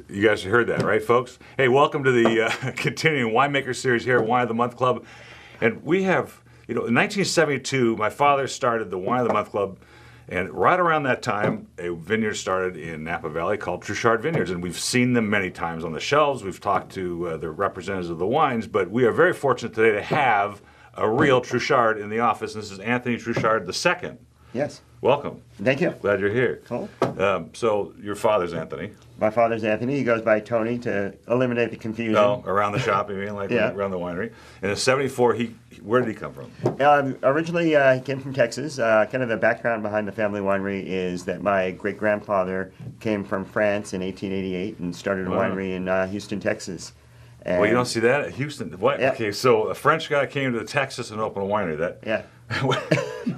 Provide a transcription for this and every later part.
You guys heard that, right, folks? Hey, welcome to the continuing winemaker series here at Wine of the Month Club. And we have, in 1972, my father started the Wine of the Month Club. And right around that time, a vineyard started in Napa Valley called Truchard Vineyards. And we've seen them many times on the shelves. We've talked to the representatives of the wines. But we are very fortunate today to have a real Truchard in the office. And this is Anthony Truchard II. Yes. Welcome. Thank you. Glad you're here. Cool. So your father's Anthony. My father's Anthony. He goes by Tony to eliminate the confusion. Oh, around the shop, you mean, Yeah. around the winery. And in '74, where did he come from? Originally, he came from Texas. Kind of the background behind the family winery is that my great-grandfather came from France in 1888 and started a winery in Houston, Texas. And Well, you don't see that at Houston. What? Yeah. Okay, so a French guy came to Texas and opened a winery. Yeah.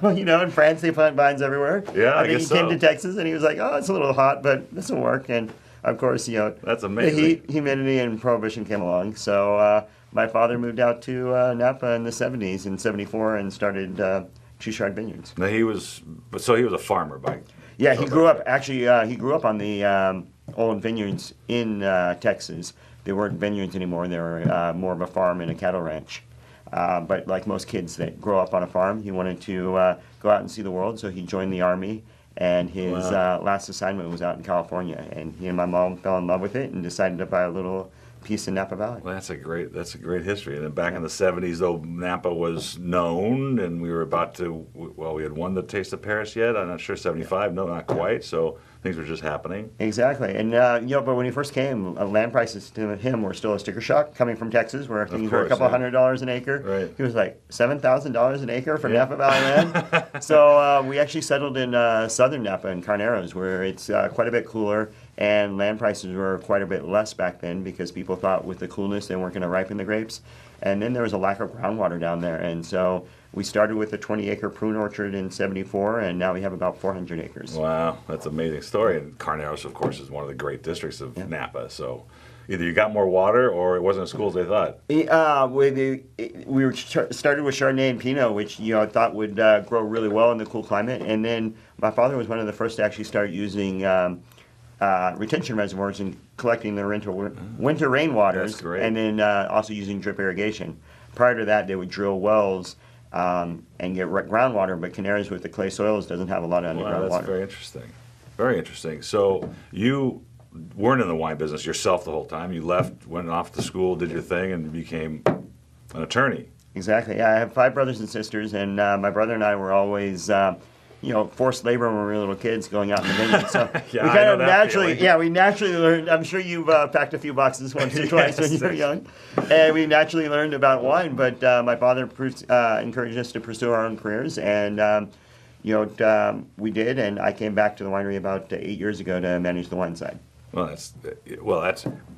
Well, in France they plant vines everywhere. Yeah, I think guess he came so. to Texas and he was like, "Oh, it's a little hot, but this will work." And of course, That's amazing. the heat, humidity, and prohibition came along. So my father moved out to Napa in the '70s, in '74, and started Truchard Vineyards. Now he was a farmer by. Yeah, he grew up. Actually, he grew up on the old vineyards in Texas. They weren't vineyards anymore. They were more of a farm and a cattle ranch. But like most kids that grow up on a farm, he wanted to go out and see the world, so he joined the Army, and his last assignment was out in California, and he and my mom fell in love with it and decided to buy a little piece in Napa Valley. Well, that's a great history. And then back in the '70s, though, Napa was known, and we were about to. Well, we had won the Taste of Paris yet. I'm not sure. '75, no, not quite. So things were just happening. Exactly, and but when he first came, land prices to him were still a sticker shock. Coming from Texas, where things were a couple $100 an acre, right. He was like $7,000 an acre for Napa Valley land. So we actually settled in southern Napa in Carneros, where it's quite a bit cooler, and land prices were quite a bit less back then because people thought with the coolness they weren't going to ripen the grapes, and then there was a lack of groundwater down there, and so. We started with a 20-acre prune orchard in '74, and now we have about 400 acres. Wow, that's an amazing story. And Carneros, of course, is one of the great districts of Napa. So either you got more water or it wasn't as cool as they thought. We started with Chardonnay and Pinot, which thought would grow really well in the cool climate. And then my father was one of the first to actually start using retention reservoirs and collecting the winter rainwaters. That's great. And then also using drip irrigation. Prior to that, they would drill wells and get groundwater, but Canaries with the clay soils doesn't have a lot of underground Wow, that's water. very interesting. Very interesting. So you weren't in the wine business yourself the whole time. You left, went off to school, did your thing, and became an attorney. Exactly. Yeah, I have 5 brothers and sisters, and my brother and I were always, forced labor when we were little kids going out in the vineyard. So Yeah, we I kind know of that naturally, feeling. we naturally learned. I'm sure you've packed a few boxes once or twice when you were young, and we naturally learned about wine. But my father encouraged us to pursue our own careers, and we did. And I came back to the winery about 8 years ago to manage the wine side. That's.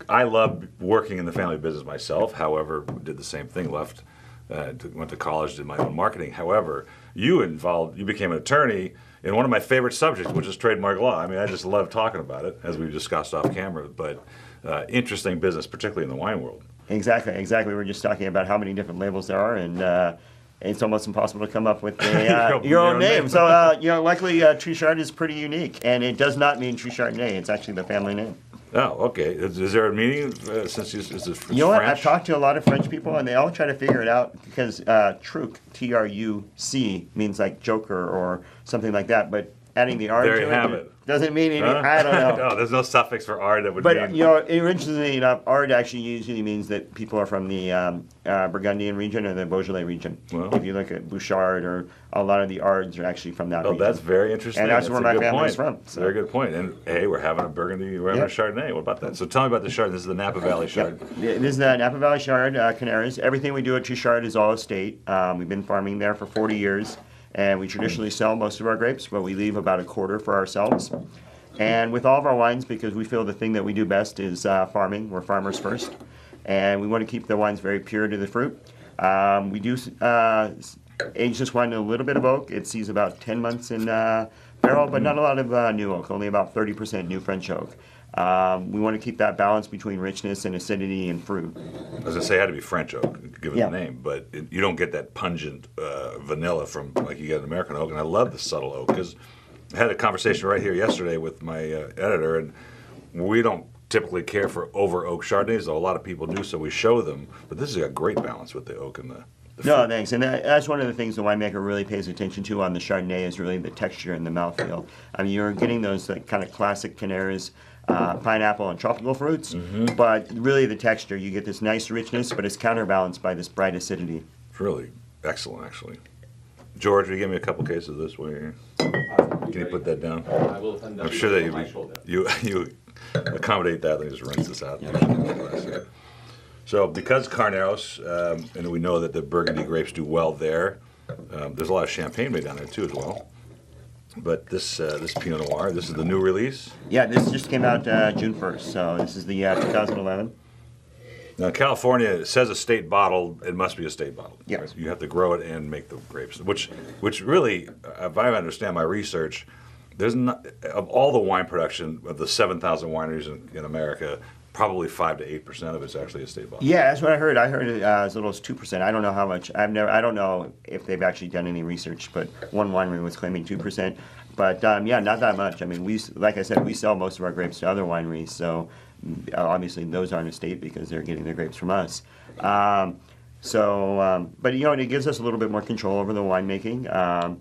I love working in the family business myself. However, did the same thing. Went to college, did my own marketing. However, you became an attorney in one of my favorite subjects, which is trademark law. I mean, I just love talking about it, as we discussed off camera. But interesting business, particularly in the wine world. Exactly. We were just talking about how many different labels there are, and it's almost impossible to come up with your own name. So, luckily, Truchard is pretty unique, and it does not mean Truchardonnay. It's actually the family name. Oh, okay. Is there a meaning since is it French? You know what? I've talked to a lot of French people, and they all try to figure it out because Truc, T-R-U-C, means like Joker or something like that. But adding the R There to you have it. doesn't mean anything. I don't know. No, there's no suffix for R that would But mean. originally enough, R actually usually means that people are from the Burgundian region or the Beaujolais region. Well. If you look at Bouchard, or a lot of the Ards are actually from that region. That's very interesting. And that's where my a good family's point. from. So. Very good point. And hey, we're having a Burgundy, we're having a Chardonnay. What about that? So tell me about the Chardonnay. This is the Napa Valley Chard. This is the Napa Valley Chard, Canaries. Everything we do at Truchard is all estate. We've been farming there for 40 years, and we traditionally sell most of our grapes, but we leave about a quarter for ourselves. And with all of our wines, because we feel the thing that we do best is farming. We're farmers first, and we want to keep the wines very pure to the fruit. We do age this wine in a little bit of oak. It sees about 10 months in barrel, but not a lot of new oak, only about 30% new French oak. We want to keep that balance between richness and acidity and fruit. I was going to say it had to be French oak, given the name, but you don't get that pungent vanilla from like you get an American oak, and I love the subtle oak because I had a conversation right here yesterday with my editor, and we don't typically care for over oak Chardonnays, though a lot of people do, so we show them. But this has got great balance with the oak and the No, thanks. And that's one of the things the winemaker really pays attention to on the Chardonnay is really the texture and the mouthfeel. I mean, you're getting those like, kind of classic Canaris, pineapple and tropical fruits, but really the texture, you get this nice richness, but it's counterbalanced by this bright acidity. It's really excellent, actually. George, will you give me a couple cases of this? Can you put that down? I will. I'm sure that you accommodate that. Let me just rinse this out. So because Carneros, and we know that the Burgundy grapes do well there, there's a lot of champagne made down there too as well. But this Pinot Noir, this is the new release? Yeah, this just came out June 1st, so this is the 2011. Now, California, it says estate bottled. It must be estate bottled. Yes. Right? You have to grow it and make the grapes, which really, if I understand my research, there's not, of all the wine production of the 7,000 wineries in America, probably 5 to 8% of it's actually estate bottled. Yeah, that's what I heard. I heard it as little as 2%. I don't know how much. I don't know if they've actually done any research, but one winery was claiming 2%. But yeah, not that much. I mean, like I said, we sell most of our grapes to other wineries, so obviously those aren't estate because they're getting their grapes from us. But you know, it gives us a little bit more control over the winemaking.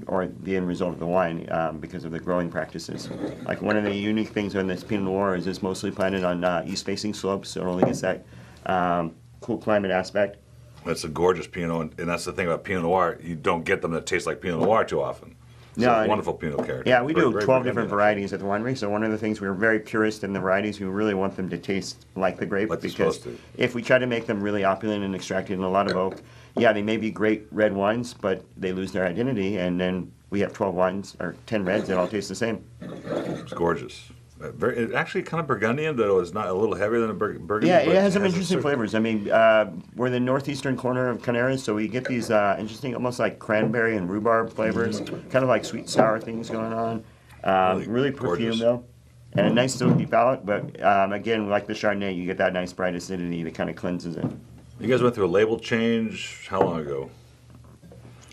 Or the end result of the wine because of the growing practices. Like one of the unique things on this Pinot Noir is it's mostly planted on east-facing slopes, so it only gets that cool climate aspect. That's a gorgeous Pinot, and that's the thing about Pinot Noir. You don't get them that taste like Pinot Noir too often. It's a wonderful Pinot character. Yeah, we do very 12 different varieties at the winery, so one of the things we're very purist in the varieties. We really want them to taste like the grape, like because if we try to make them really opulent and extracted in a lot of oak, yeah, they may be great red wines, but they lose their identity, and then we have 12 wines, or 10 reds that all taste the same. It's gorgeous. It's actually kind of Burgundian, though it's not a little heavier than a Burgundy. Yeah, it has some interesting flavors. I mean, we're in the northeastern corner of Canaris, so we get these interesting, almost like cranberry and rhubarb flavors, kind of like sweet sour things going on. Really perfumed, though. And a nice silky palate, but again, like the Chardonnay, you get that nice bright acidity that kind of cleanses it. You guys went through a label change how long ago?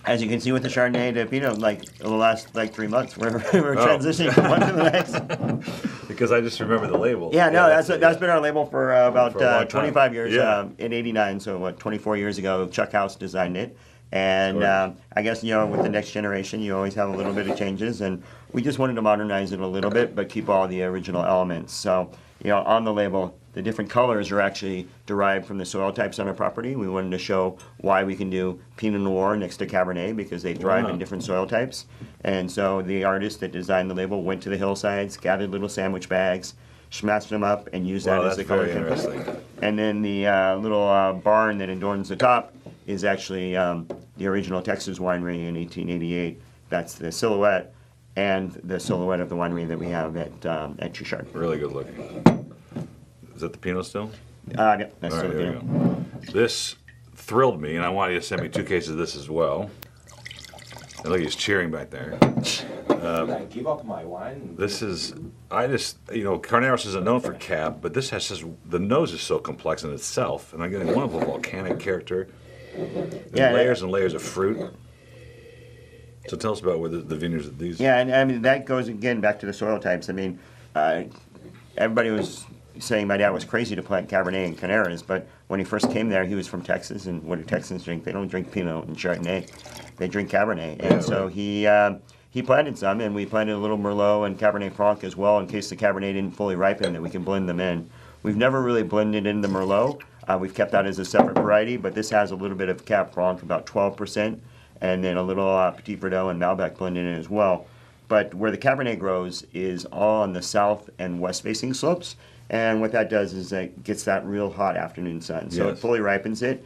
As you can see with the Chardonnay to Pinot, like the last 3 months, we're transitioning from one to the next. Because I just remember the label. Yeah, no, that's been our label for about 25 years. Yeah. In '89, so 24 years ago, Chuck House designed it. And I guess, you know, with the next generation, you always have a little bit of changes, and we just wanted to modernize it a little bit, but keep all the original elements. So, you know, on the label, the different colors are actually derived from the soil types on our property. We wanted to show why we can do Pinot Noir next to Cabernet because they thrive in different soil types. And so the artist that designed the label went to the hillsides, gathered little sandwich bags, smashed them up, and used that as the color template. And then the little barn that adorns the top is actually the original Texas winery in 1888. That's the silhouette and the silhouette of the winery that we have at Truchard. Really good looking. Is that the Pinot still? Yeah, that's All right, still there you go. This thrilled me, and I want you to send me 2 cases of this as well. And look, he's cheering back there. I give up my wine. This is, you know, Carneros isn't known for cab, but this has just, the nose is so complex in itself, and I'm getting wonderful volcanic character. And layers and layers of fruit. So tell us about where the vineyards of these. Yeah, and I mean, that goes again back to the soil types. I mean, everybody was saying my dad was crazy to plant Cabernet and Canaris, but when he first came there, he was from Texas, and what do Texans drink? They don't drink Pinot and Chardonnay. They drink Cabernet. And so he planted some, and we planted a little Merlot and Cabernet Franc as well in case the Cabernet didn't fully ripen, that we can blend them in. We've never really blended in the Merlot. We've kept that as a separate variety, but this has a little bit of Cab Franc, about 12%, and then a little Petit Verdot and Malbec blended in as well. But where the Cabernet grows is all on the south and west-facing slopes, and what that does is it gets that real hot afternoon sun. So it fully ripens it.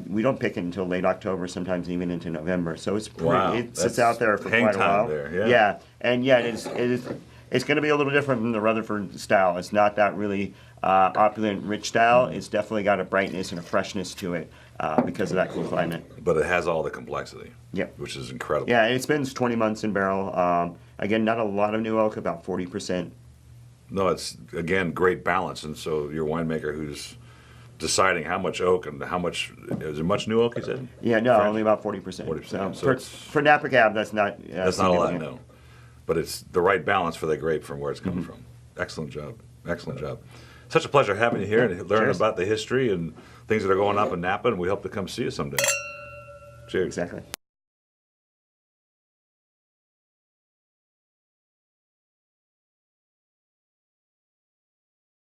We don't pick it until late October, sometimes even into November. So it's it sits out there for quite a while. There, and it's going to be a little different from the Rutherford style. It's not that really opulent, rich style. It's definitely got a brightness and a freshness to it because of that cool climate. But it has all the complexity, which is incredible. Yeah, it spends 20 months in barrel. Again, not a lot of new oak, about 40%. No, it's, again, great balance. And so your winemaker who's deciding how much oak and how much, is there much new oak, you said? Yeah, no, only about 40%. 40%. So for Napa Cab, that's not that's not a lot, no. But it's the right balance for the grape from where it's coming from. Excellent job. Excellent job. Such a pleasure having you here and learning Cheers. about the history and things that are going up in Napa, and we hope to come see you someday. Cheers. Exactly.